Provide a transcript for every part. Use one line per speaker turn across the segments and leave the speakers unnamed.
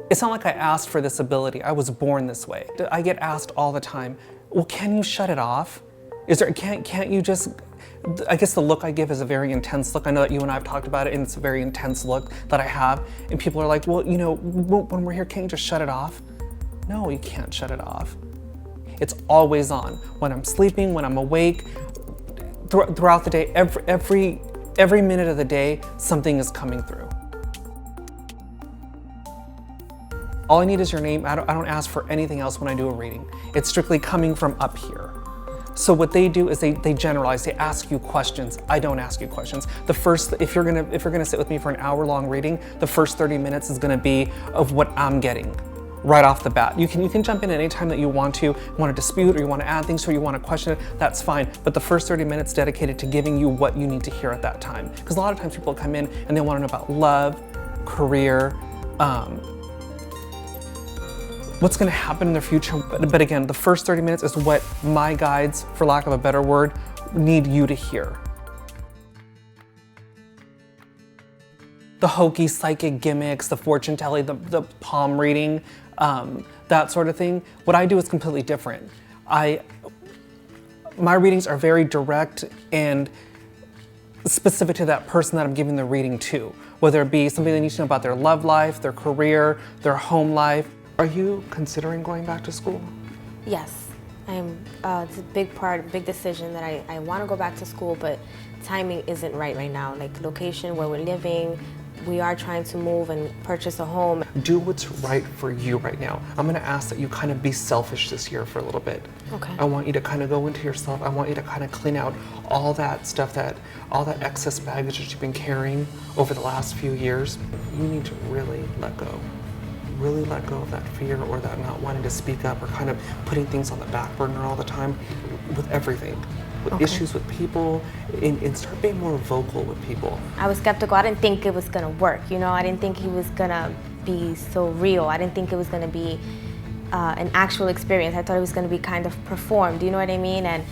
It's not like I asked for this ability. I was born this way. I get asked all the time, well, can you shut it off? Can't you just, I guess the look I give is a very intense look. I know that you and I have talked about it, and it's a very intense look that I have. And people are like, well, you know, when we're here, can't you just shut it off? No, you can't shut it off. It's always on. When I'm sleeping, when I'm awake, throughout the day, every minute of the day, something is coming through. All I need is your name. I don't ask for anything else when I do a reading. It's strictly coming from up here. So what they do is they generalize. They ask you questions. I don't ask you questions. If you're gonna sit with me for an hour-long reading, the first 30 minutes is gonna be of what I'm getting right off the bat. You can jump in at any time that you want to dispute, or you want to add things, or you want to question it. That's fine. But the first 30 minutes dedicated to giving you what you need to hear at that time. Because a lot of times people come in and they want to know about love, career, what's going to happen in their future. But again, the first 30 minutes is what my guides, for lack of a better word, need you to hear. The hokey psychic gimmicks, the fortune telling, the palm reading, that sort of thing. What I do is completely different. My readings are very direct and specific to that person that I'm giving the reading to, whether it be somebody that needs to know about their love life, their career, their home life. Are you considering going back to school?
Yes, it's a big decision that I want to go back to school, but timing isn't right now. Like location, where we're living, we are trying to move and purchase a home.
Do what's right for you right now. I'm gonna ask that you kind of be selfish this year for a little bit.
Okay.
I want you to kind of go into yourself. I want you to kind of clean out all that stuff, all that excess baggage that you've been carrying over the last few years. You need to really let go. Really let go of that fear, or that not wanting to speak up, or kind of putting things on the back burner all the time with everything. With issues with people, and start being more vocal with people.
I was skeptical. I didn't think it was gonna work, you know? I didn't think he was gonna be so real. I didn't think it was gonna be an actual experience. I thought it was gonna be kind of performed, you know what I mean? And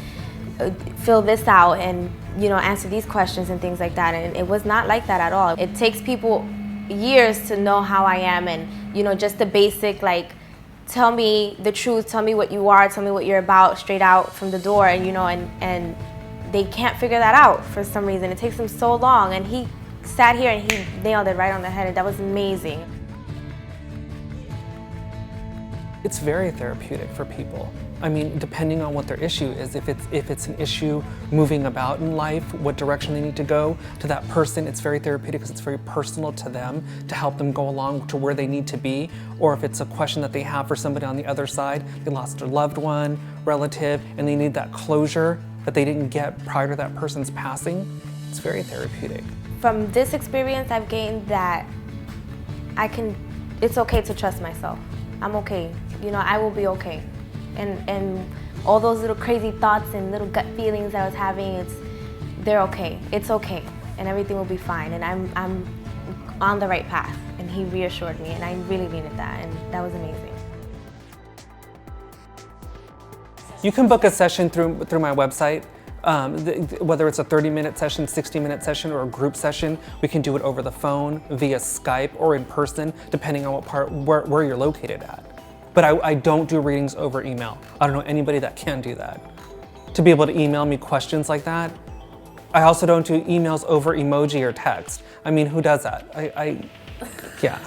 fill this out and, you know, answer these questions and things like that. And it was not like that at all. It takes people years to know how I am, and, you know, just the basic, like, tell me the truth, tell me what you are, tell me what you're about, straight out from the door, and, you know, and they can't figure that out for some reason. It takes them so long, and he sat here and he nailed it right on the head, and that was amazing.
It's very therapeutic for people. I mean, depending on what their issue is, if it's an issue moving about in life, what direction they need to go, to that person, it's very therapeutic because it's very personal to them to help them go along to where they need to be. Or if it's a question that they have for somebody on the other side, they lost a loved one, relative, and they need that closure that they didn't get prior to that person's passing, it's very therapeutic.
From this experience, I've gained that it's okay to trust myself. I'm okay. You know, I will be okay. And all those little crazy thoughts and little gut feelings that I was having, they're okay. It's okay, and everything will be fine. And I'm on the right path. And he reassured me, and I really needed that, and that was amazing.
You can book a session through my website. Whether it's a 30-minute session, 60-minute session, or a group session, we can do it over the phone, via Skype, or in person, depending on where you're located at. But I don't do readings over email. I don't know anybody that can do that. To be able to email me questions like that. I also don't do emails over emoji or text. I mean, who does that? Yeah.